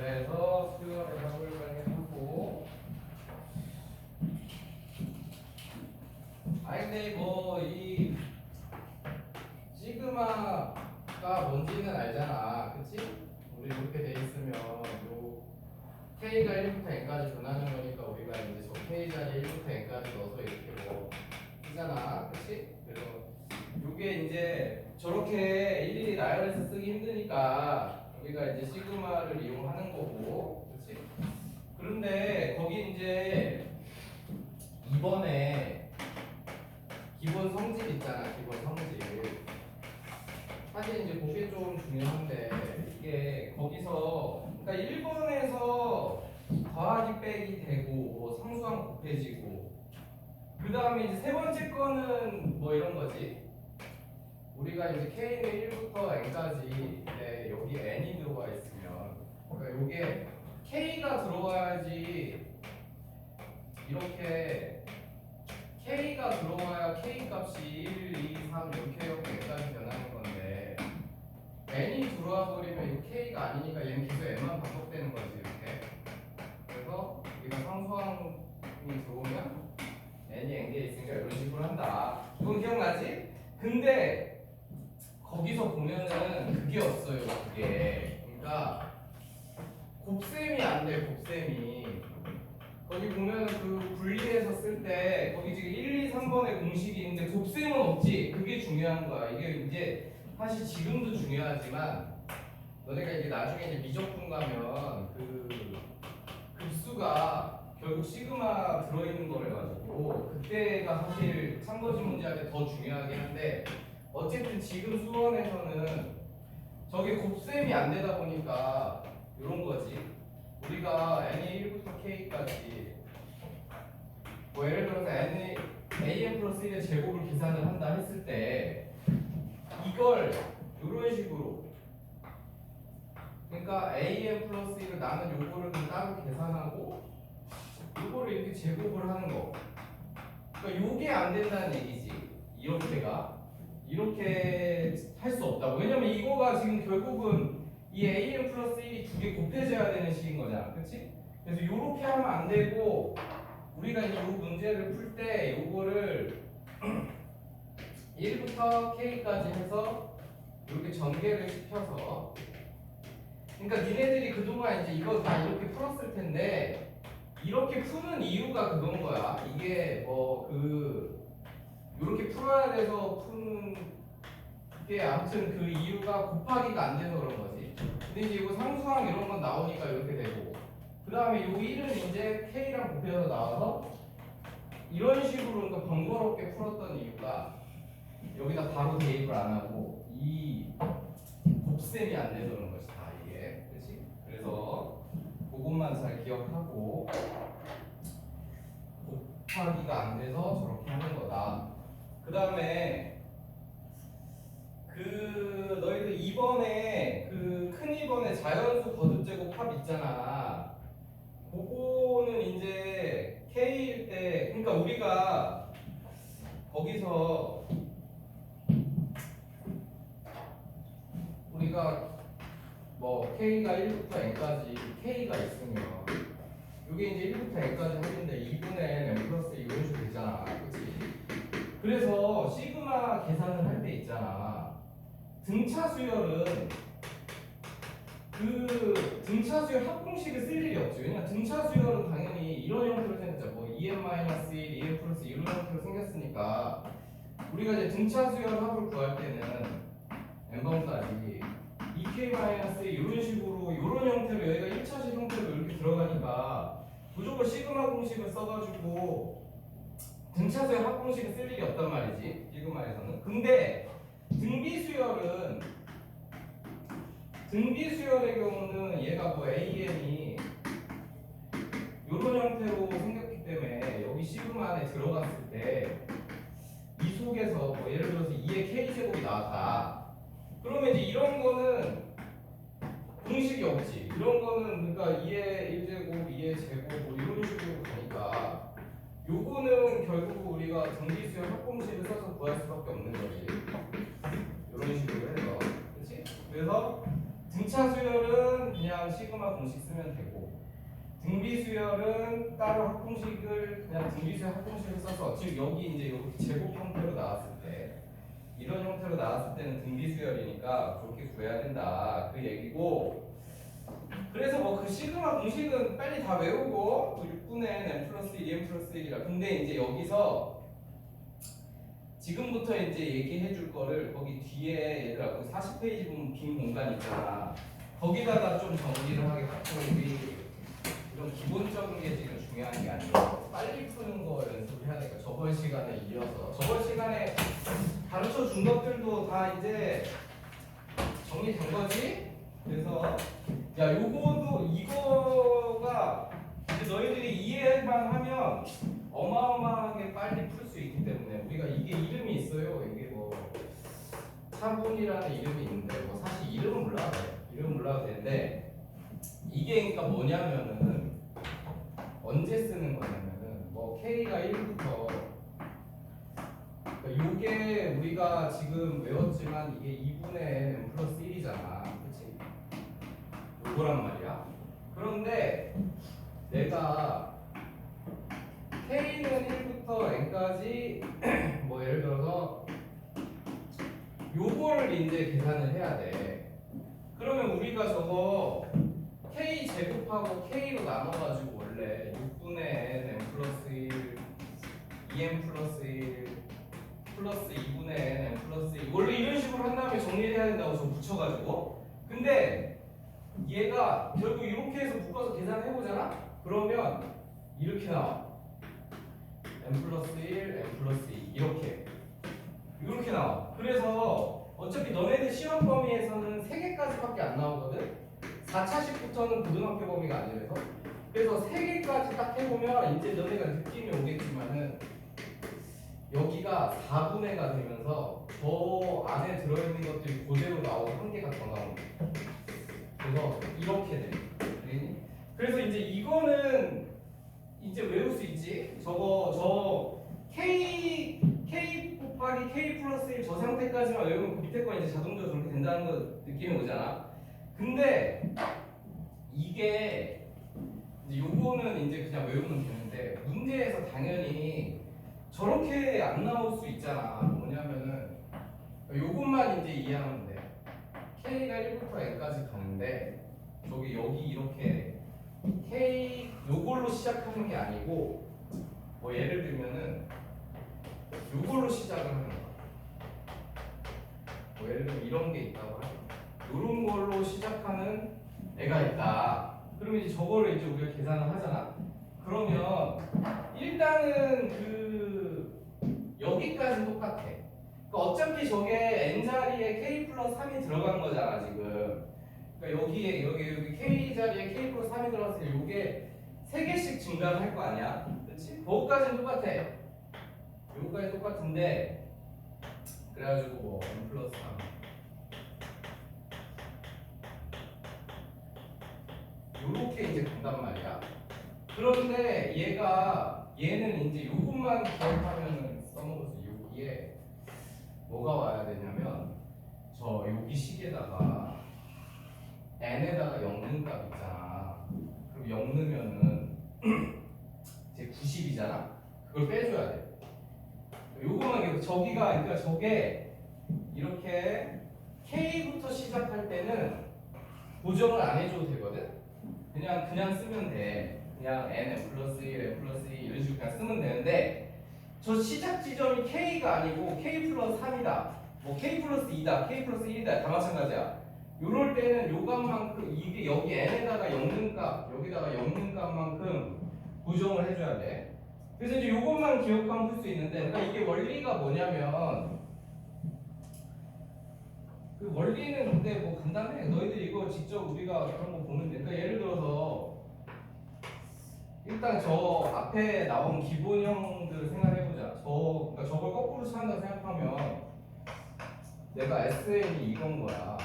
그래서 수열의 합을 발견하고 근데 뭐 이 시그마가 뭔지는 알잖아, 그치? 우리 이렇게 돼 있으면 요 K가 1부터 N까지 변하는 거니까 우리가 이제 저 K 자리에 1부터 N까지 넣어서 이렇게 뭐 쓰잖아, 그치? 그래서 요게 이제 저렇게 일일이 나열해서 쓰기 힘드니까 우리가 이제 시그마를 이용하는 거고, 그치? 그런데 거기 이제 이번에 기본 성질 있잖아, 기본 성질. 사실 이제 그게 좀 중요한데 이게 거기서 그러니까 1번에서 더하기 빼기 되고 뭐 상수항 곱해지고 그 다음에 이제 세 번째 거는 뭐 이런 거지. 우리가 이제 K는 1부터 N까지 여기 N이 들어가 있으면 그러니까 요게 K가 들어와야지 이렇게 K가 들어와야 K 값이 1, 2, 3 이렇게 해서 N까지 변하는 건데 N이 들어와 버리면 이 K가 아니니까 얘는 계속 N만 반복되는 거지 이렇게. 그래서 우리가 상수항이 들어오면 N이 N개에 있으니까 이런 식으로 한다. 이건 기억나지? 근데 거기서 보면은 그게 없어요. 그게 그러니까 곱셈이 안 돼. 곱셈이 거기 보면은 그 분리해서 쓸 때 거기 지금 1, 2, 3번의 공식이 있는데 곱셈은 없지. 그게 중요한 거야. 이게 이제 사실 지금도 중요하지만 너네가 이제 나중에 이제 미적분 가면 그 급수가 결국 시그마 들어있는 거를 가지고 그때가 사실 참고지 문제할 때 더 중요하긴 한데 어쨌든 지금 수원에서는 저게 곱셈이 안 되다 보니까 이런 거지. 우리가 n이 1부터 k까지 뭐 예를 들어서 n 플러스 1의 제곱을 계산을 한다 했을 때 이걸 이런 식으로 그러니까 an 플러스 1을 나는 요거를 따로 계산하고 요거를 이렇게 제곱을 하는 거. 그러니까 요게 안 된다는 얘기지. 이렇게 할 수 없다고. 왜냐면 이거가 지금 결국은 이 an 플러스 1이 두 개 곱해져야 되는 식인 거잖아. 그치? 그래서 요렇게 하면 안 되고 우리가 이 문제를 풀 때 요거를 1부터 k까지 해서 이렇게 전개를 시켜서 그러니까 니네들이 그동안 이제 이거 다 이렇게 풀었을 텐데 이렇게 푸는 이유가 그건 거야. 이게 뭐 이렇게 풀어야 돼서 푸는 게 아무튼 그 이유가 곱하기가 안 돼서 그런 거지. 근데 이제 이거 상수항 이런 건 나오니까 이렇게 되고 그 다음에 요 1은 이제 K랑 곱해서 나와서 이런 식으로 그러니까 번거롭게 풀었던 이유가 여기다 바로 대입을 안 하고 이 곱셈이 안 돼서 그런 것이다. 이게 그렇지? 그래서 그것만 잘 기억하고 곱하기가 안 돼서 저렇게 하는 거다. 그 다음에 너희들 2번에 큰 2번에 자연수 거듭제곱 합 있잖아. 그거는 이제 K일 때 그러니까 우리가 거기서 우리가 뭐 K가 1부터 N까지 K가 있으면 이게 이제 1부터 N까지 하는데 2분의 N 플러스 이런 식으로 되잖아. 그치? 그래서 시그마 계산을 할 때 있잖아. 등차 수열은 그 등차 수열 합공식을 쓸 일이 없지. 왜냐면 등차 수열은 당연히 이런 형태로 생겼죠. 뭐 2n-1, 2n 플러스 이런 형태로 생겼으니까 우리가 이제 등차 수열 합을 구할 때는 n번까지 2k-1 이런 식으로 이런 형태로 여기가 1차식 형태로 이렇게 들어가니까 무조건 시그마 공식을 써가지고 등차 수열 합공식을 쓸 일이 없단 말이지. 시그마에서는. 근데 등비수열의 경우는 얘가 뭐 AN이 이런 형태로 생겼기 때문에 여기 시그마 안에 들어갔을 때 이 속에서 뭐 예를 들어서 2의 K제곱이 나왔다. 그러면 이제 이런 거는 공식이 없지. 이런 거는 그러니까 2의 1제곱, 2의 제곱 뭐 이런 식으로 가니까 요거는 결국 우리가 등비수열 합공식을 써서 구할 수밖에 없는 거지. 이런 식으로 해서. 그렇지? 그래서 등차 수열은 그냥 시그마 시그마 공식 쓰면 되고, 등비수열은 따로 합공식을 그냥 등비수열 합공식을 써서, 즉 여기 이제 여기 제곱 형태로 나왔을 때, 이런 형태로 나왔을 때는 등비수열이니까 그렇게 구해야 된다 그 얘기고. 그래서 뭐 그 시그마 공식은 빨리 다 외우고 6분의 n 플러스 1 m 플러스 1이라. 근데 이제 여기서 지금부터 이제 얘기해 줄 거를 거기 뒤에 얘들아 그 40페이지 보면 빈 공간 있잖아. 거기다가 좀 정리를 하겠고, 우리 이런 기본적인 게 지금 중요한 게 아니고 빨리 푸는 거 연습을 해야 되니까 저번 시간에 이어서 저번 시간에 가르쳐 준 것들도 다 이제 정리된 거지? 그래서 야 요거도 이거가 이제 너희들이 이해만 하면 어마어마하게 빨리 풀 수 있기 때문에 우리가 이게 이름이 있어요. 이게 뭐 차분이라는 이름이 있는데 뭐 사실 이름은 몰라도 돼. 이름은 몰라도 되는데 이게 그러니까 뭐냐면은 언제 쓰는 거냐면은 뭐 K가 1부터 그러니까 요게 우리가 지금 외웠지만 이게 2분의 n 플러스 1이잖아. 그치? 요거란 말이야. 그런데 내가 K는 1부터 n까지 뭐 예를 들어서 요거를 이제 계산을 해야 돼. 그러면 우리가 저거 K 제곱하고 K로 나눠가지고 원래 6분의 n 플러스 1 2n 플러스 1 플러스 2분의 n 플러스 1 원래 이런 식으로 한 다음에 정리를 해야 된다고 저 붙여가지고. 근데 얘가 결국 이렇게 해서 묶어서 계산해보잖아? 그러면 이렇게 나와. n 플러스 1, n 플러스 2 이렇게 나와. 그래서 어차피 너네들 시험 범위에서는 3개까지밖에 안 나오거든? 4차식부터는 고등학교 범위가 아니라서. 그래서 3개까지 딱 해보면 이제 너네가 느낌이 오겠지만은 여기가 4분의가 되면서 저 안에 들어있는 것들이 그대로 나오고 한 개가 더 나오는 거야. 그래서 이렇게 돼. 그래서 이제 이거는 이제 외울 수 있지. 저 K 곱하기 K 플러스 1 저 상태까지만 외우면 그 밑에 거 이제 자동적으로 그렇게 된다는 거 느낌이 오잖아. 근데 이게 이제 요거는 이제 그냥 외우면 되는데 문제에서 당연히 저렇게 안 나올 수 있잖아. 뭐냐면은 요것만 이제 이해하면 돼. K가 1부터 n까지 가는데 여기 이렇게 K 요걸로 시작하는 게 아니고 뭐 예를 들면은 요걸로 시작을 하는 거야. 뭐 예를 들면 이런 게 있다고 하죠. 요런 걸로 시작하는 애가 있다. 그러면 이제 저거를 이제 우리가 계산을 하잖아. 그러면 일단은 그 여기까지는 똑같아. 그러니까 어차피 저게 n 자리에 k 플러스 3이 들어간 거잖아 지금. 그러니까 여기 k 자리에 k 플러스 3이 들어갔을 때 요게 3개씩 증가를 할 거 아니야? 그렇지? 그거까지는 똑같아. 요거까지 똑같은데 그래가지고 뭐 n 플러스 3 요렇게 이제 간단 말이야. 그런데 얘는 이제 요것만 기억하면 써먹어서 여기에 뭐가 와야 되냐면 저 여기 식에다가 n에다가 0 넣은 값 있잖아. 그럼 0 넣으면은 이제 90이잖아. 그걸 빼줘야 돼. 요거만 기억. 그러니까 저게 이렇게 K부터 시작할 때는 고정을 안 해줘도 되거든. 그냥 쓰면 돼. 그냥 n 플러스 1, n 플러스 2 이런 식으로 그냥 쓰면 되는데 저 시작 지점이 K가 아니고 K 플러스 3이다. 뭐 K 플러스 2다, K 플러스 1이다. 다 마찬가지야. 요럴 때는 요 값만큼 이게 여기 n에다가 0 넣은 값, 여기다가 0 넣은 값만큼 고정을 해줘야 돼. 그래서 이제 요것만 기억하면 풀 수 있는데, 그러니까 이게 원리가 뭐냐면 그 원리는 근데 뭐 간단해. 너희들 이거 직접 우리가 그런 거 보면 돼. 그러니까 예를 들어서 일단 저 앞에 나온 기본형들 생각해보자. 그러니까 저걸 거꾸로 찾는다 생각하면 내가 SN이 이건 거야.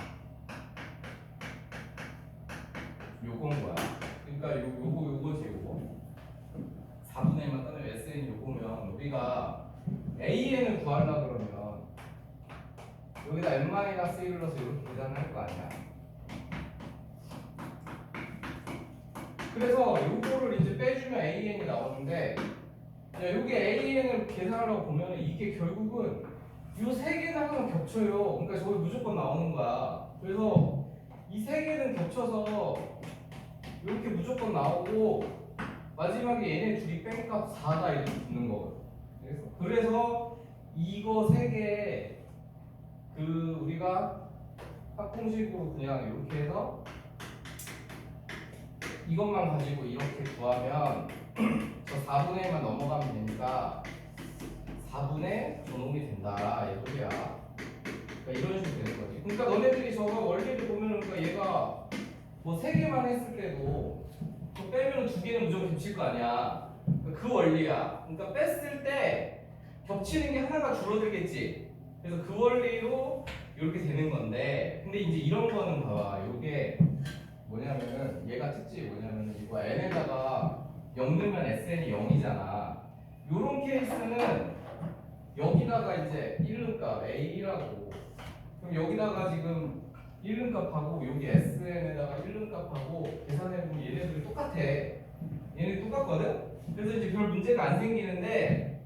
요건 거야. 그러니까 요거지 요거. 4분의 1만 따면 SN이 요거면 우리가 AN을 구하려고 그러면 여기다 n-1을 넣어서 이렇게 계산을 할 거 아니야. 그래서 요거를 이제 빼주면 AN이 나오는데, 야, 요게 AN을 계산하려고 보면 이게 결국은 요 세 개는 항상 겹쳐요. 그러니까 저기 무조건 나오는 거야. 그래서 이 세 개는 겹쳐서 이렇게 무조건 나오고 마지막에 얘네 둘이 뺀값 4다 이렇게 붙는 거거든. 그래서 이거 세 개 그 우리가 합공식으로 그냥 이렇게 해서 이것만 가지고 이렇게 구하면 저 4분의 1만 넘어가면 되니까 4분의 저놈이 된다 이 소리야. 그러니까 이런 식으로 되는 거지. 그러니까 너네들이 저거 원리를 보면은 그러니까 얘가 뭐 3개만 했을 때도 또 빼면 2개는 무조건 겹칠 거 아니야. 그러니까 그 원리야. 그러니까 뺐을 때 겹치는 게 하나가 줄어들겠지. 그래서 그 원리로 이렇게 되는 건데, 근데 이제 이런 거는 봐봐. 이게 뭐냐면은 얘가 특징이 뭐냐면은 이거 n에다가 0 넣으면 sn이 0이잖아. 요런 케이스는 여기다가 이제 1름값 a라고, 그럼 여기다가 지금 1름값하고 여기 sn에다가 1름값하고 계산해보면 얘네들이 똑같아. 얘네 똑같거든? 그래서 이제 별 문제가 안 생기는데,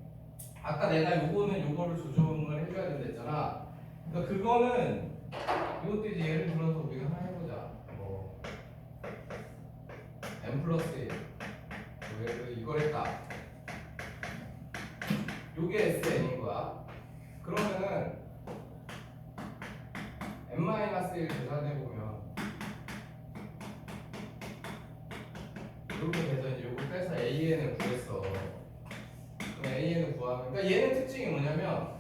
아까 내가 요거는 요거를 조정을 해줘야 된다 했잖아. 그러니까 그거는 이것도 이제 예를 들어서 우리가 하나 해보자. 뭐 n 플러스 1 이걸 했다. 요게 sn인 거야. 그러면은 n-1 계산해보면 이렇게 돼서 이제 요거 빼서 an을 구했어. 그럼 an을 구하면, 그러니까 얘는 특징이 뭐냐면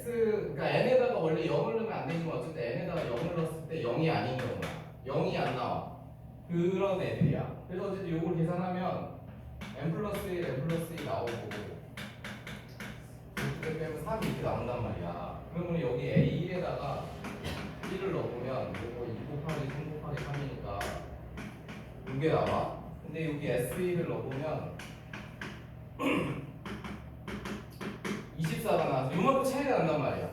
그러니까 n에다가 원래 0을 넣으면 안 되지만 어쨌든 n에다가 0을 넣었을 때 0이 아닌 경우야. 0이 안 나와. 그런 애들이야. 그래서 어쨌든 요걸 계산하면 n 플러스 1, n 플러스 2 나오고 이렇게 빼면 3이 이렇게 나온단 말이야. 그러면 여기 A1에다가 1을 넣어보면 요거 2 곱하기 3 곱하기 3이니까 이게 나와. 근데 여기 S1을 넣어보면 24가 나와서 요만큼 차이가 난단 말이야.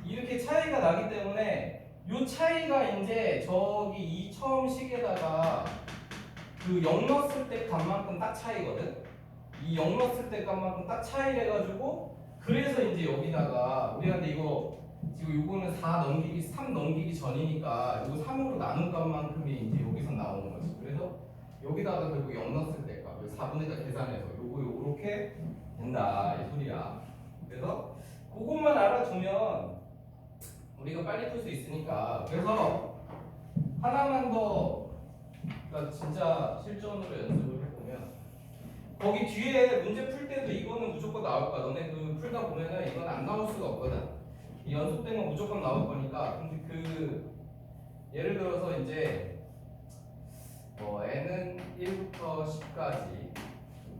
이렇게 차이가 나기 때문에 요 차이가 이제 저기 이 처음 식에다가 그 0 넣었을 때 값만큼 딱 차이거든. 이 0 넣었을 때 값만큼 딱 차이래가지고 그래서 이제 여기다가 우리가 근데 이거 지금 요거는 3 넘기기 전이니까 요거 3으로 나눈 값만큼이 이제 여기서 나오는 거지. 그래서 여기다가 결국 0 넣었을 때 값, 4분의 1 계산해서 요렇게 된다 이 소리야. 그래서 그것만 알아두면 우리가 빨리 풀 수 있으니까. 그래서 하나만 더, 그러니까 진짜 실전으로 연습을 해보면 거기 뒤에 문제 풀 때도 이거는 무조건 나올 거야. 너네 그 풀다 보면은 이건 안 나올 수가 없거든. 이 연습된 건 무조건 나올 거니까. 근데 그 예를 들어서 이제 n은 1부터 10까지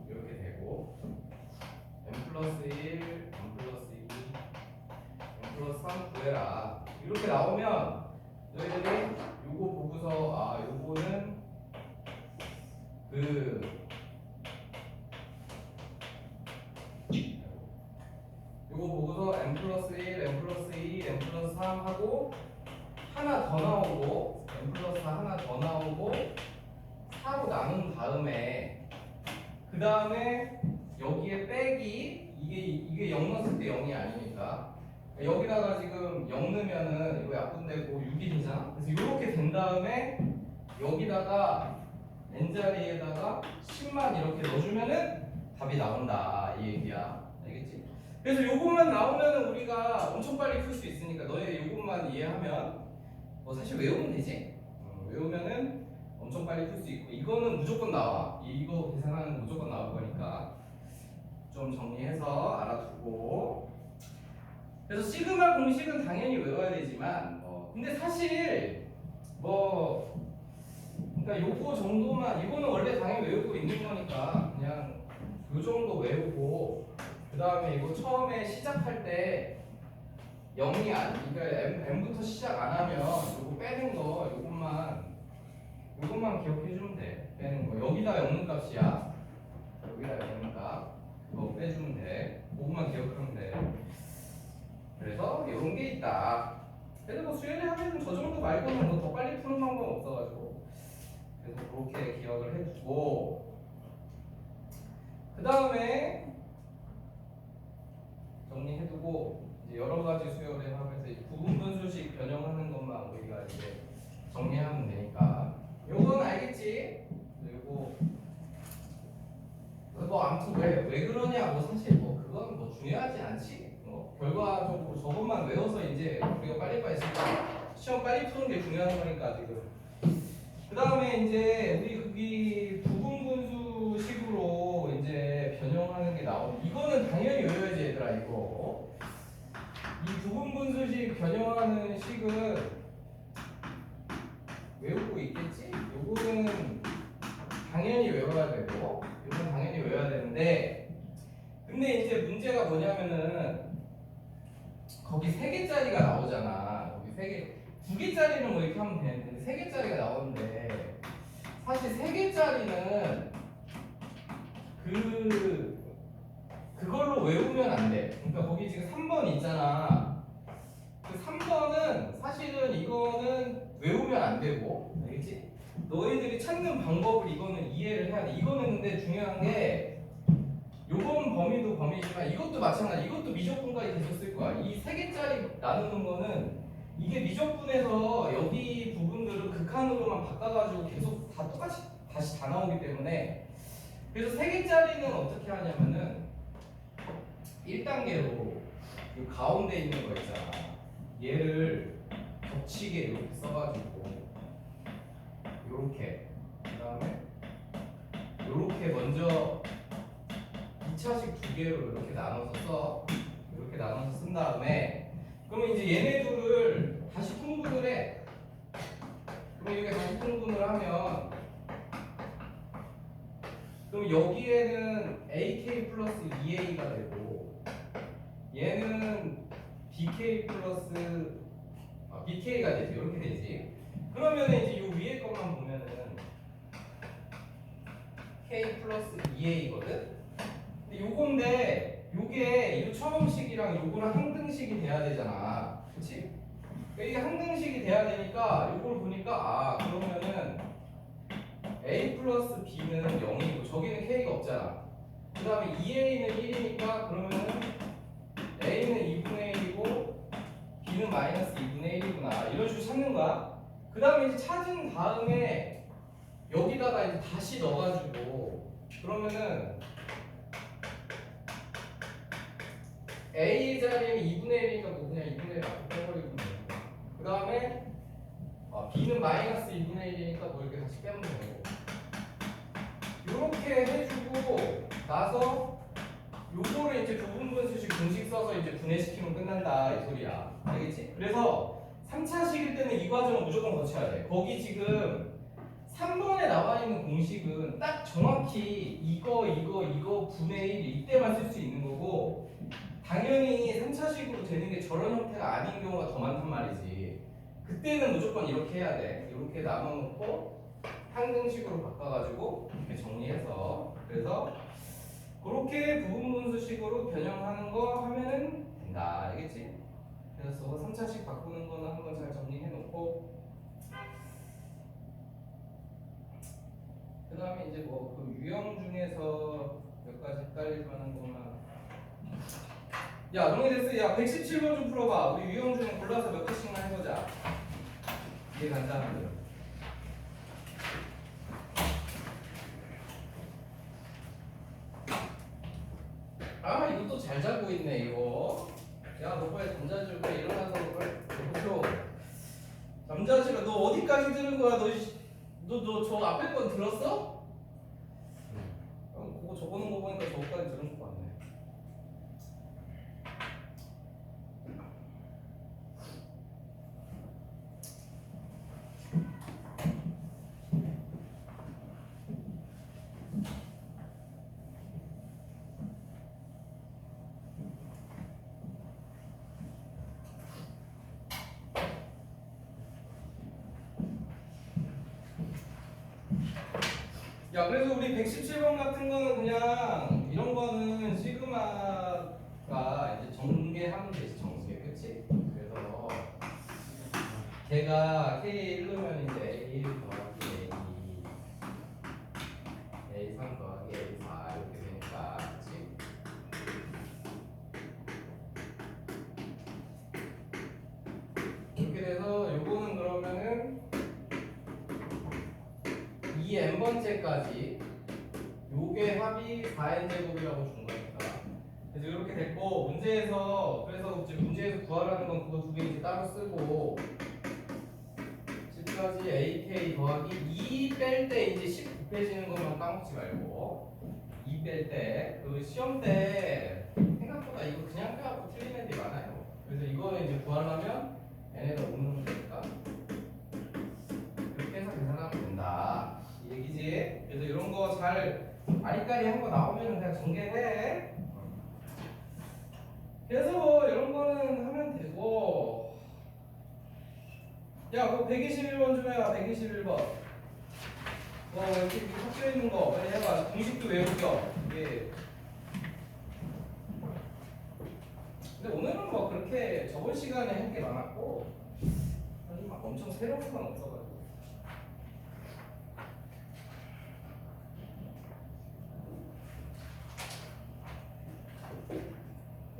이렇게 되고 n 플러스 1, n 플러스 2, n 플러스 3 구해라. 이렇게 나오면 너희들이 요거 보고서 요거는 요거 보고서 n 플러스 1, n 플러스 2, n 플러스 3 하고 하나 더 나오고 n 플러스 4 하나 더 나오고 4로 나눈 다음에 그 다음에 여기에 빼기 이게 0 넣었을 때 0이 아니니까 여기다가 지금 0 넣으면은 이거 약분되고 6이 되잖아. 그래서 이렇게 된 다음에 여기다가 n자리에다가 10만 이렇게 넣어주면은 답이 나온다 이 얘기야. 알겠지? 그래서 요것만 나오면은 우리가 엄청 빨리 풀 수 있으니까 너희 요것만 이해하면 뭐 사실 외우면 되지. 외우면은 엄청 빨리 풀 수 있고 이거는 무조건 나와. 이거 계산하는 거 무조건 나올 거니까 좀 정리해서 알아두고. 그래서 시그마 공식은 당연히 외워야 되지만 근데 사실 그러니까 요거 정도만 이거는 원래 당연히 외우고 있는 거니까 그냥 요 정도 외우고 그 다음에 이거 처음에 시작할 때 0이 그러니까 m부터 시작 안 하면 요거 빼는 거 요것만 기억해 주면 돼. 빼는 거 여기다 0는 값이야. 여기다 0는 값 그거 빼주면 돼. 그것만 기억하면 돼. 그래서 이런 게 있다. 그래서 수요일에 하면은 저 정도 말고는 더 빨리 푸는 방법 없어가지고 그래서 그렇게 기억을 해두고 그 다음에 정리해두고 이제 여러 가지 수열을 하면서 이제 부분분수식 변형하는 것만 우리가 이제 정리하면 되니까 요건 알겠지? 그리고 뭐 아무튼 왜 그러냐 뭐 사실 뭐 그건 뭐 중요하지 않지. 결과적으로 저것만 외워서 이제 우리가 빨리빨리 시험 빨리 푸는 게 중요한 거니까 지금. 그 다음에 이제 우리 거기 부분분수식으로 이제 변형하는 게 나오고 이거는 당연히 외워야지 얘들아 이거. 이 부분분수식 변형하는 식은 외우고 있겠지? 요거는 당연히 외워야 되고 이건 당연히 외워야 되는데 근데 이제 문제가 뭐냐면은 거기 3개짜리가 나오잖아. 거기 3개 2개짜리는 뭐 이렇게 하면 되는데 3개짜리가 나오는데 사실 3개짜리는 그걸로 외우면 안 돼. 그러니까 거기 지금 3번 있잖아. 그 3번은 사실은 이거는 외우면 안 되고 알겠지? 너희들이 찾는 방법을 이거는 이해를 해야 돼. 이거는 근데 중요한 게 요번 범위도 범위지만 이것도 마찬가지. 이것도 미적분까지 계속 쓸 거야. 이 3개짜리 나누는 거는 이게 미적분에서 여기 부분들을 극한으로만 바꿔가지고 계속 다 똑같이 다시 다 나오기 때문에 그래서 3개짜리는 어떻게 하냐면은 1단계로 이 가운데 있는 거 있잖아. 얘를 겹치게 이렇게 써가지고 요렇게 그 다음에 요렇게 먼저 2차식 2개로 이렇게 나눠서 써. 이렇게 나눠서 쓴 다음에 그러면 이제 얘네 둘을 다시 통분을 해. 그럼 이게 다시 통분을 하면 그럼 여기에는 AK 플러스 2A가 되고 얘는 BK 플러스 BK가 되지. 이렇게 되지. 그러면 이제 요 위에 것만 보면은 K 플러스 2A거든. 근데 요건데 요게 요 처음식이랑 요거랑 항등식이 돼야 되잖아. 그치? 그러니까 이게 항등식이 돼야 되니까 요걸 보니까 그러면은 A 플러스 B는 0이고 저기는 K가 없잖아. 그 다음에 2A는 1이니까 그러면은 A는 2분의 1이고 B는 마이너스 2분의 1이구나. 이런 식으로 찾는 거야. 그 다음에 이제 찾은 다음에 여기다가 이제 다시 넣어가지고 그러면은 A 자리는 2분의 1이니까 뭐 그냥 2분의 1 앞에 빼버리면 되고 그 다음에 B는 마이너스 2분의 1이니까 뭐 이렇게 다시 빼면 되고 이렇게 해주고 나서 요거를 이제 부분분수식 공식 써서 이제 분해시키면 끝난다 이 소리야. 알겠지? 그래서 3차식일 때는 이 과정을 무조건 거쳐야 돼. 거기 지금 3번에 나와 있는 공식은 딱 정확히 이거 분의 1 이때만 쓸 수 있는 거고 당연히 3차식으로 되는 게 저런 형태가 아닌 경우가 더 많단 말이지. 그때는 무조건 이렇게 해야 돼. 이렇게 나눠놓고 항등식으로 바꿔가지고 이렇게 정리해서 그래서 그렇게 부분분수식으로 변형하는 거 하면은 된다. 알겠지? 그래서 저거 3차식 바꾸는 거는 한번 잘 정리해놓고 그 다음에 이제 뭐 그 유형 중에서 몇 가지 헷갈릴 만한 것만 야 정리됐어. 야 117번 좀 풀어봐. 우리 유형 중에 골라서 몇 개씩만 해보자. 이게 간단하거든. 이것도 잘 자고 있네 이거. 야 너 빨리 잠자지로 빨리 일어나서 빨리 보쇼. 잠자지로 너 어디까지 들은 거야? 너 저 앞에 건 들었어? 그거 적어놓은 거 보니까 저거까지 들은 거 같네. 야 그래서 우리 117번 같은 거는 그냥 이런 거는 시그마가 이제 전개하면 되지. 정수계 그치? 그래서 걔가 K1이면 이제 A1 더하기 A A3 더하기 A4 이렇게 되니까 그치? 이렇게 돼서 요거는 그러면은 이 n번째까지 요게 합이 4n 제곱이라고 준 거니까 그래서 이렇게 됐고 문제에서 그래서 이제 문제에서 구하라는 건 그거 두 개 이제 따로 쓰고 10까지 AK 더하기 2 뺄 때 이제 10 곱해지는 것만 까먹지 말고 2 뺄 때 그 시험 때 생각보다 이거 그냥 빼갖고 틀린 애들이 많아요. 그래서 이거는 이제 구하려면 얘네가 5 넣으면 되니까 이렇게 해서 계산하면 된다 이 얘기지. 그래서 이런 거 잘 아리까리 한 거 나오면 그냥 전개해. 그래서 이런 거는 하면 되고 야 그거 121번 좀 해봐. 121번 여기 섞여 있는 거 빨리 해봐. 공식도 외우죠. 이게 근데 오늘은 뭐 그렇게 저번 시간에 할 게 많았고 사실 막 엄청 새로운 건 없어가지고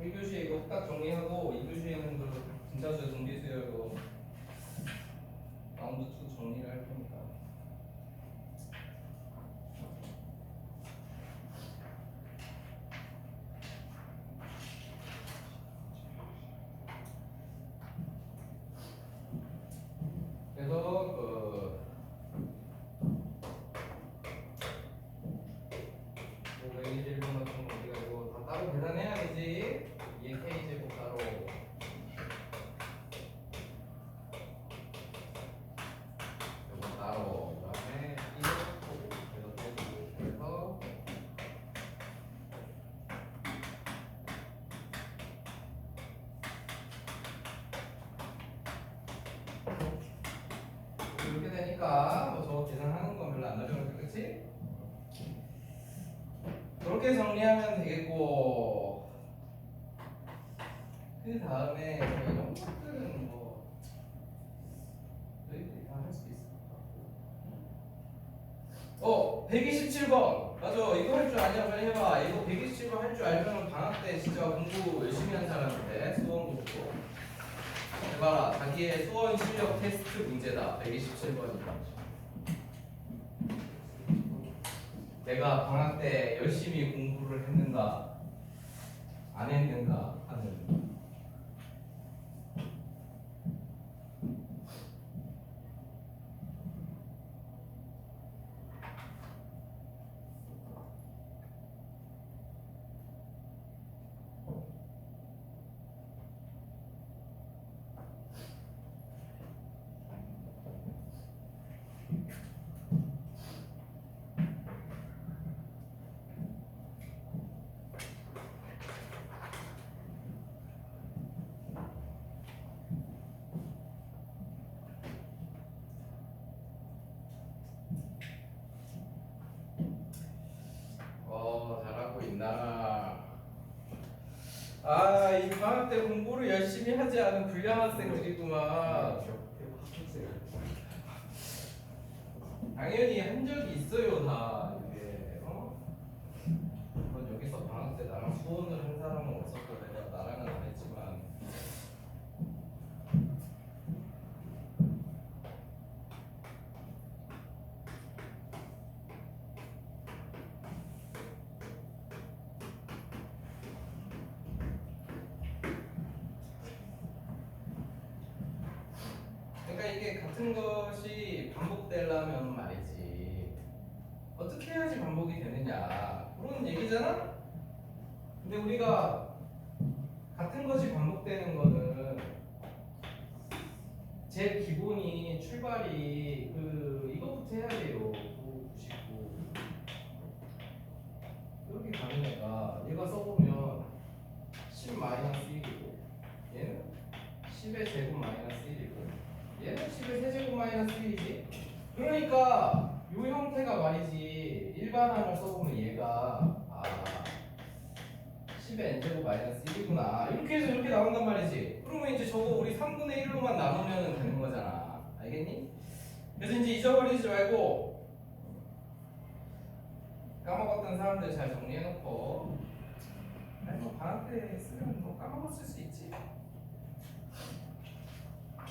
1교시에 이거 딱 정리하고 2교시에는 그 진짜수요 정비수요 이거 라운드 2 정리를 할 테니까 그래서 그 121번 같은 거 우리가 이거 다 따로 계산해야 되지. 2의 k제곱 따로 이거 따로 그 다음에 1을 그래서 빼고 그래서 이렇게 되니까 뭐 저거 계산하는 건 별로 안 어려우니까 그치? 그렇게 정리하면 되겠고 그 다음에 이런 것들은 뭐 너희들이 다 할 수 있을 것 같고 127번 맞아 이거 할 줄 아냐 빨리 해봐. 이거 127번 할 줄 알면 방학 때 진짜 공부 열심히 한 사람인데 수원 공부 해봐라. 자기의 수원 실력 테스트 문제다. 127번이다. 내가 방학 때 열심히 공부를 했는가 안 했는가 하는 잘하고 있나. 이 방학 때 공부를 열심히 하지 않은 불량 학생들이구만. 당연히 한 적이 있어요 다 이게 그건 여기서 방학 때 나랑 수원을 한 사람은 없었고 내가 나랑은 안 했지만 그러니까 이게 같은 것이 반복되려면 말이지 어떻게 해야지 반복이 되느냐 그런 얘기잖아. 근데 우리가 같은 것이 반복되는 거는 제일 기본이 출발이 이것부터 해야 돼요. 9, 99 이렇게 가는 애가 얘가 써보면 10 마이너스 1이고 얘는 10의 제곱 마이너스 1이고 얘는 10의 세제곱 마이너스 1이지. 그러니까 이 형태가 말이지 일반항을 써보면 얘가 10의 n제곱 마이너스 1이구나 이렇게 해서 이렇게 나온단 말이지. 그러면 이제 저거 우리 3분의 1로만 나누면 되는 거잖아. 알겠니? 그래서 이제 잊어버리지 말고 까먹었던 사람들 잘 정리해놓고 아니 뭐 방학 때 쓰면 뭐 까먹었을 수 있지.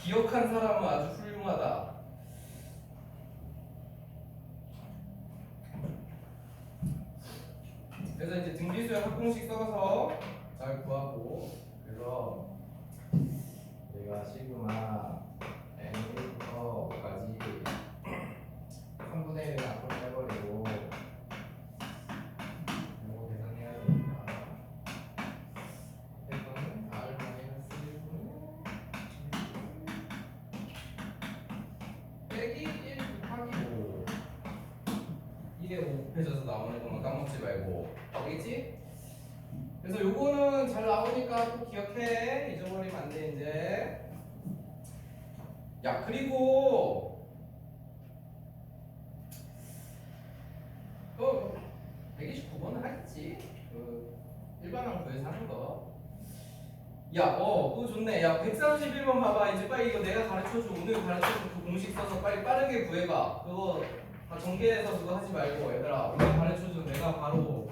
기억한 사람은 아주 훌륭하다. 그래서 이제 등비수열 합공식 써서 잘 구하고 그래서 우리가 시그마 n1부터 5까지 3분의 1을 앞으로 빼버리고 이거 계산해야 되니까 이거는 r 마이너스 1분의 빼기 1 곱하기 5 이게 5 곱해져서 나오는 것만 까먹지 말고 알겠지? 그래서 요거는 잘 나오니까 또 기억해. 잊어버리면 안 돼 이제. 야 그리고 129번은 하겠지. 그 일반항 구에서 하는 거. 야, 그거 좋네. 야, 131번 봐봐. 이제 빨리 이거 내가 가르쳐줘. 오늘 가르쳐준 그 공식 써서 빨리 빠르게 구해봐. 그거 다 전개해서 그거 하지 말고 얘들아. 오늘 가르쳐준 내가 바로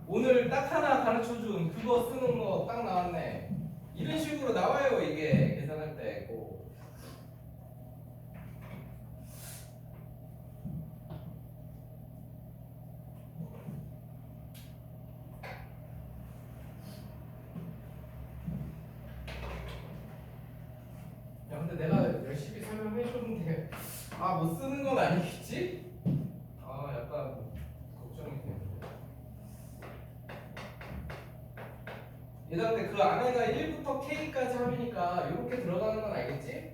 오늘 딱 하나 가르쳐준 그거 쓰는 거 딱 나왔네. 이런 식으로 나와요 이게 계산할 때 꼭. 야 근데 내가 열심히 설명해줬는데 못 쓰는 건 아니겠지? 약간 걱정이 되는데. 얘들아 근데 그 안에가 1부터 K까지 함이니까 이렇게 들어가는 건 알겠지?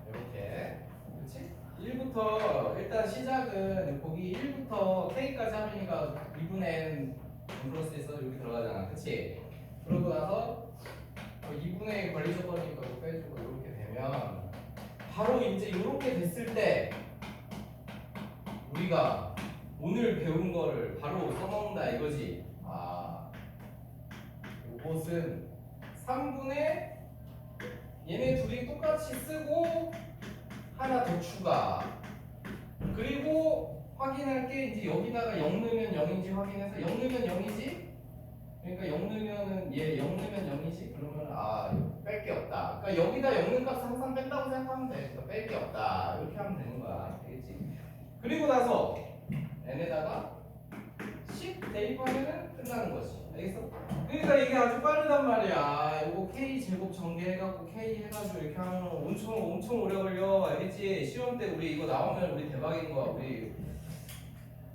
이렇게 그렇지? 1부터 일단 시작은 거기 1부터 K까지 함이니까 2분의 N 플러스에서 여기 들어가잖아 그치? 그러고 나서 2분의 1 관리 조건이니까 이거 빼주고 이렇게 되면 바로 이제 이렇게 됐을 때 우리가 오늘 배운 거를 바로 써먹는다 이거지. 이것은 3분의 얘네 둘이 똑같이 쓰고 하나 더 추가. 그리고 확인할 게 이제 여기다가 0 넣으면 0인지 확인해서 0 넣으면 0이지? 그러니까 0 넣으면은 얘 0 넣으면 0이지? 그러면 뺄 게 없다. 그러니까 여기다 0 넣은 값 항상 뺀다고 생각하면 돼. 그러니까 뺄 게 없다. 이렇게 하면 되는 거야. 되겠지? 그리고 나서 n에다가 10 대입하면은 끝나는 거지. 알겠어? 그러니까 이게 아주 빠르단 말이야. 이거 k 제곱 전개해갖고 k 해가지고 이렇게 하면 엄청 오래 걸려. 알겠지? 시험 때 우리 이거 나오면 우리 대박인 거야. 우리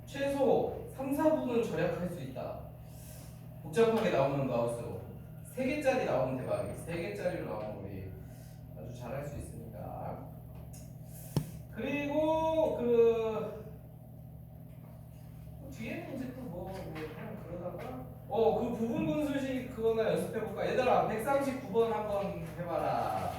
최소 3, 4분은 절약할 수 있다. 복잡하게 나오는 거 나올수록 3개짜리 나오면 대박이야. 3개짜리로 나오면 우리 아주 잘할 수 있으니까. 그리고 뒤에는 이제 또 그냥 그러다가 그 부분 분수식 그거나 연습해볼까? 얘들아 139번 한번 해봐라.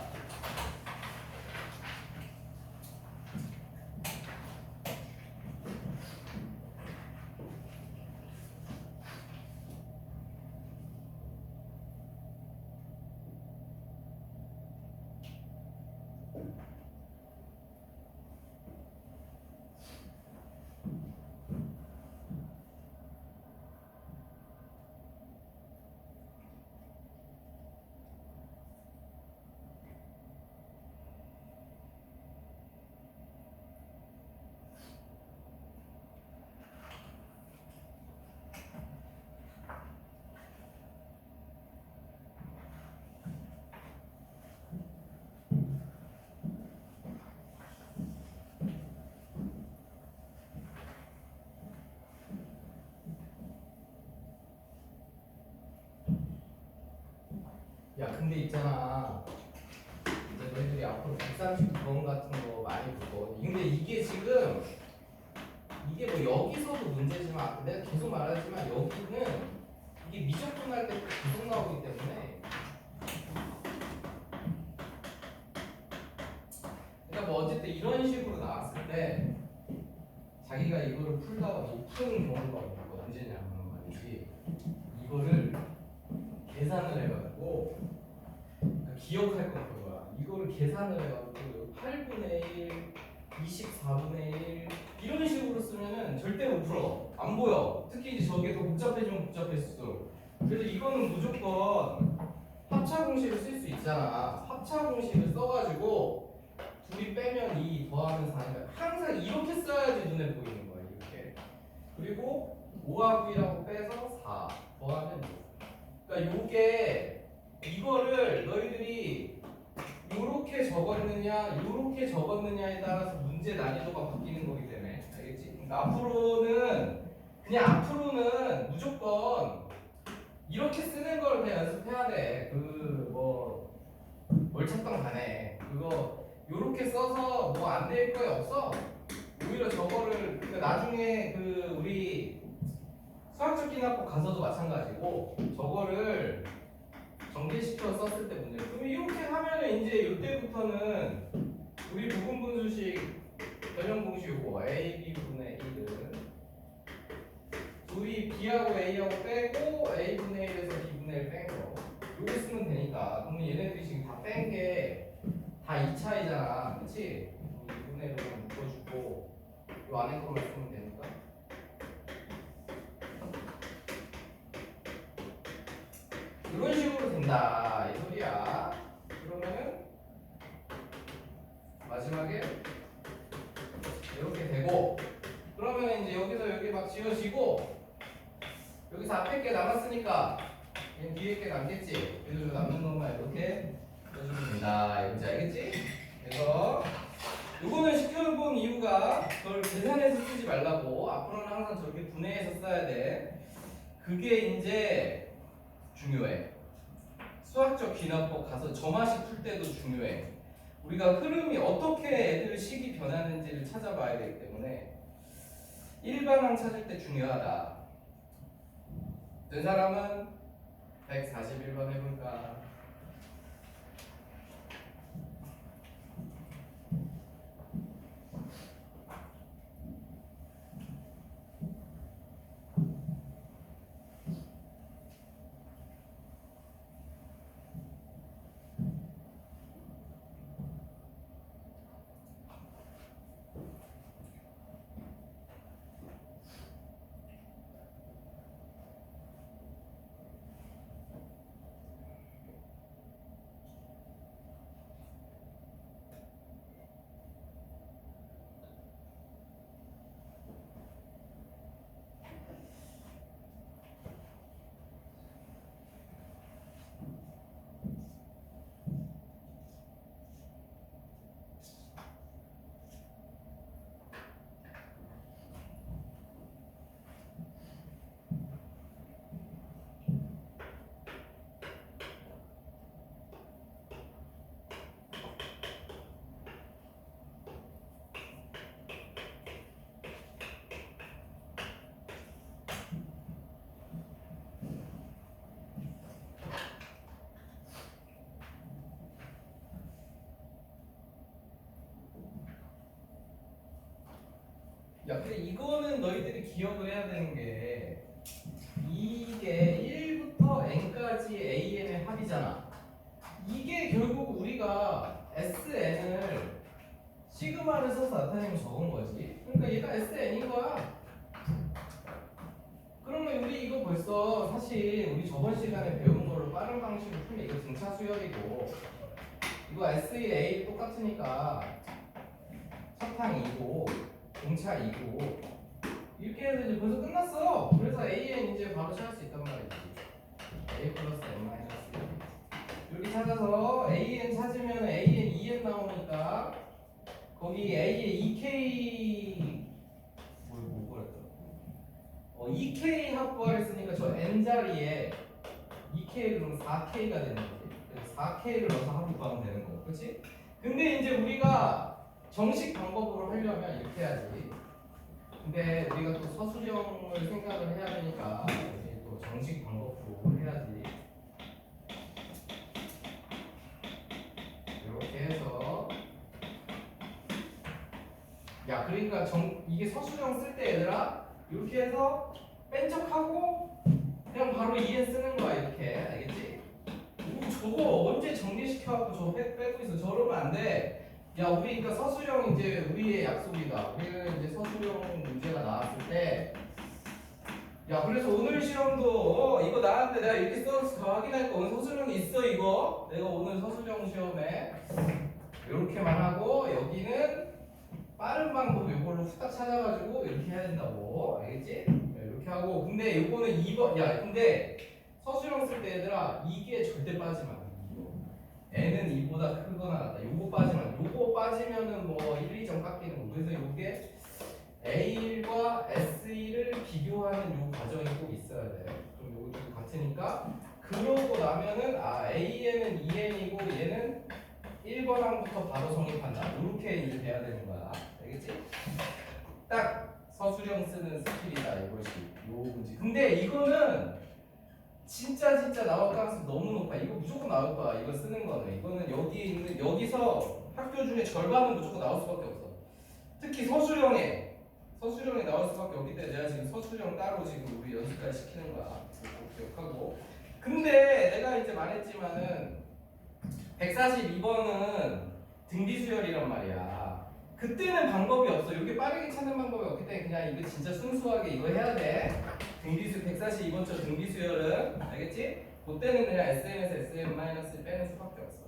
야 근데 있잖아 이제 너희들이 앞으로 139번 같은 거 많이 보고 근데 이게 지금 이게 뭐 여기서도 문제지만 내가 계속 말하지만 여기는 이게 미적분할 때 계속 나오기 때문에 그러니까 뭐 어쨌든 이런 식으로 나왔을 때 자기가 이거를 풀다가 못 푸는 경우가 언제냐면 말이지 이거를 계산을 해가지고 기억할 건 그거야. 이거를 계산을 해가지고 8분의 1 24분의 1 이런 식으로 쓰면은 절대 못 풀어. 안 보여. 특히 이제 저게 더 복잡해지면 복잡해질수록. 그래서 이거는 무조건 합차 공식을 쓸 수 있잖아. 합차 공식을 써가지고 둘이 빼면 2 더하면 4니까 항상 이렇게 써야지 눈에 보이는 거야. 이렇게. 그리고 5하고 1하고 빼서 4 더하면 6. 그러니까 요게 이거를 너희들이 요렇게 적었느냐에 따라서 문제 난이도가 바뀌는 거기 때문에 알겠지? 그러니까 앞으로는 무조건 이렇게 쓰는 걸 그냥 연습해야 돼. 뭘 찾던 간에 그거 요렇게 써서 뭐 안 될 거에 없어. 오히려 저거를 그러니까 나중에 우리 수학적 기납법 가서도 마찬가지고 저거를 정제시켜 썼을 때 문제. 그럼 이렇게 하면은 이제 이때부터는 우리 부분분수식 변형 공식 요거 a b 분의 1은 둘이 b하고 a하고 빼고 a 분의 1에서 b 분의 1 뺀 거. 요거 쓰면 되니까. 그러면 얘네들이 지금 다 뺀 게 다 2차이잖아, 그렇지? 2분의 1로 묶어주고 요 안에 거만 쓰면 되니까. 이런 식으로 된다 이 소리야. 그러면은 마지막에 이렇게 되고, 그러면 이제 여기서 여기 막 지워지고 여기서 앞에 게 남았으니까 얘는 뒤에 게 남겠지. 그래서 남는 것만 이렇게 써주면 된다. 이건지 알겠지? 그래서 요거는 시켜본 이유가 그걸 계산해서 쓰지 말라고. 앞으로는 항상 저렇게 분해해서 써야 돼. 그게 이제 중요해. 수학적 기납법 가서 저마식 풀 때도 중요해. 우리가 흐름이 어떻게 애들 식이 변하는지를 찾아봐야 되기 때문에 일반항 찾을 때 중요하다. 된 사람은 141번 해볼까? 야, 근데 이거는 너희들이 기억을 해야 되는 게 이게 1부터 n까지 an의 합이잖아. 이게 결국 우리가 sn을 시그마를 써서 나타내면 적은 거지. 그러니까 얘가 sn인 거야. 그러면 우리 이거 벌써 사실 우리 저번 시간에 배운 거를 빠른 방식으로 풀면 이거 등차 수열이고 이거 S1 A 똑같으니까 차탕 2고 공차 2고 이렇게 해서 이제 벌써 끝났어. 그래서 AN 이제 바로 찾을 수 있단 말이지. A 플러스 N 마이너스 이렇게 찾아서 AN 찾으면 AN 2N 나오니까 거기 A에 2K 뭐랬더라? 2K 합부를 했으니까 저 N 자리에 2K를 넣으면 4K가 되는 거지. 그래서 4K를 넣어서 합을 구하면 되는 거, 그렇지? 근데 이제 우리가 정식 방법으로 하려면 이렇게 해야지. 근데 우리가 또 서술형을 생각을 해야 되니까 이제 또 정식 방법으로 해야지. 이렇게 해서 야, 그러니까 이게 서술형 쓸 때 얘들아 이렇게 해서 뺀 척하고 그냥 바로 2N 쓰는 거야. 이렇게 알겠지? 저거 언제 정리시켜갖고 저거 빼고 있어. 저러면 안 돼. 야, 우리 그러니까 서술형 이제 우리의 약속이다. 우리는 이제 서술형 문제가 나왔을 때, 야, 그래서 오늘 시험도 이거 나왔는데 내가 이렇게 써서 더 확인할 거 오늘 서술형이 있어 이거. 내가 오늘 서술형 시험에 이렇게만 하고 여기는 빠른 방법 이걸로 후딱 찾아가지고 이렇게 해야 된다고. 알겠지? 이렇게 하고 근데 이거는 2번. 야, 근데 서술형 쓸 때 얘들아 이게 절대 빠지면 안 돼. n은 2보다 크거나 같다. 요거 빠지면 요거 빠지면은 뭐 1, 2점 깎이는 거. 그래서 요게 A1과 S1을 비교하는 요 과정이 꼭 있어야 돼. 그럼 요거 두 같으니까 그러고 나면은 A에는 2n이고 얘는 1번 항부터 바로 성립한다. 이렇게 이제 돼야 되는 거야. 알겠지? 딱 서술형 쓰는 스킬이다 이것이 요 문제. 근데 이거는 진짜 나올 가능성이 너무 높아. 이거 무조건 나올 거야. 이거 쓰는 거는. 이거는 여기 있는 여기서 학교 중에 절반은 무조건 나올 수밖에 없어. 특히 서술형에 나올 수밖에 없기 때문에 내가 지금 서술형 따로 지금 우리 연습까지 시키는 거야. 꼭 기억하고. 근데 내가 이제 말했지만은 142번은 등비수열이란 말이야. 그때는 방법이 없어. 이렇게 빠르게 찾는 방법이 없기 때문에 그냥 이거 진짜 순수하게 이거 해야 돼. 등비수 142번처럼 등비수열은 알겠지? 그때는 그냥 SN에서 SM- 빼는 수밖에 없어.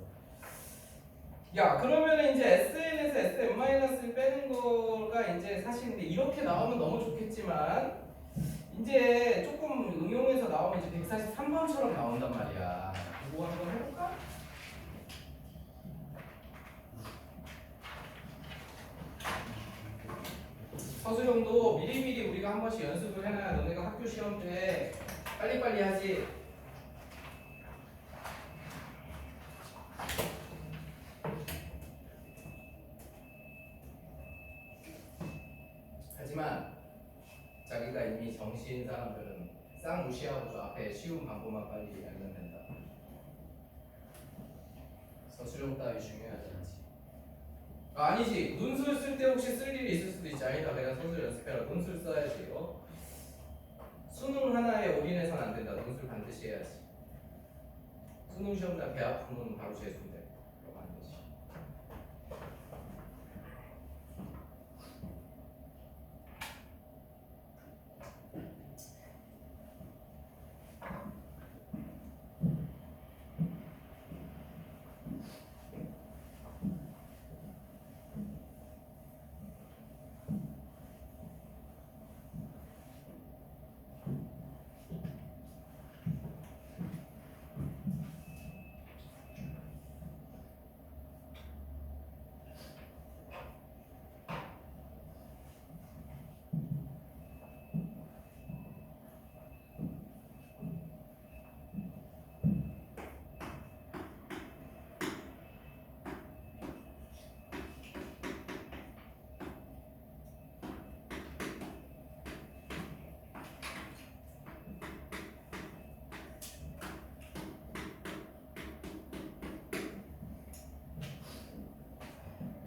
야, 그러면 이제 SN에서 SM- 빼는 거가 이제 사실 근데 이렇게 나오면 너무 좋겠지만 이제 조금 응용해서 나오면 이제 143번처럼 나온단 말이야. 그거 한번 해볼까? 서술형도 미리미리 우리가 한 번씩 연습을 해놔야 너네가 학교 시험 때 빨리빨리 하지. 하지만 자기가 이미 정시인 사람들은 싹 무시하고 저 앞에 쉬운 방법만 빨리 알면 된다. 서술형 따위 중요하지 않지. 아니지. 논술 쓸 때 혹시 쓸 일이 있을 수도 있지. 아니다. 내가 논술 연습해라. 논술 써야지. 수능 하나에 올인해서는 안 된다. 논술 반드시 해야지. 수능 시험 날 배 아프면 바로 재수인데. 그러면 안 되지.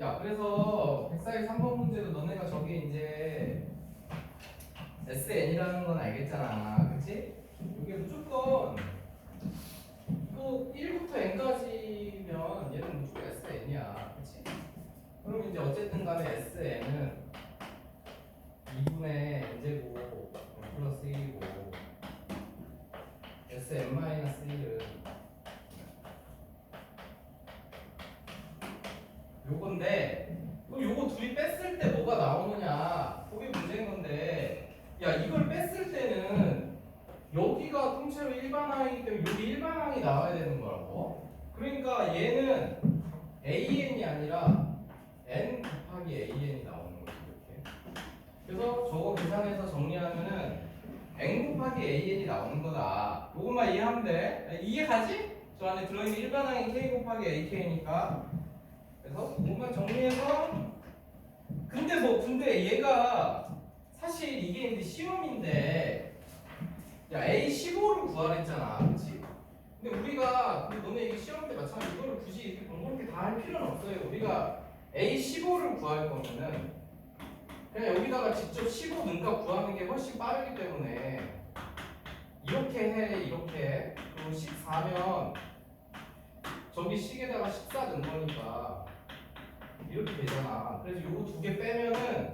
야, 그래서 143번 문제도 너네가 저기 이제 SN이라는 건 알겠잖아. 그치? 이게 무조건 또 1부터 n까지면 얘는 무조건 SN이야. 그치? 그럼 이제 어쨌든 간에 SN은 2분의 n제곱 플러스 1이고 SM-1은 요건데 그럼 요거 둘이 뺐을 때 뭐가 나오느냐 그게 문제인 건데 야 이걸 뺐을 때는 여기가 통째로 일반항이기 때문에 여기 일반항이 나와야 되는 거라고. 그러니까 얘는 AN이 아니라 N 곱하기 AN이 나오는 거지 이렇게. 그래서 저거 계산해서 정리하면은 N 곱하기 AN이 나오는 거다. 요것만 이해하면 돼. 이해 가지? 저 안에 들어있는 일반항이 K 곱하기 AK니까 그래서 이것만 정리해서 근데 얘가 사실 이게 이제 시험인데 야 A15를 구하랬잖아 그치? 근데 우리가 너네 이게 시험 때 마찬가지 이거를 굳이 이렇게 번거롭게 다 할 필요는 없어요. 우리가 A15를 구할 거면은 그냥 여기다가 직접 15 능값 구하는 게 훨씬 빠르기 때문에 이렇게 해 이렇게 그리고 14면 저기 식에다가 14 넣은 거니까 이렇게 되잖아. 그래서 요거 두 개 빼면은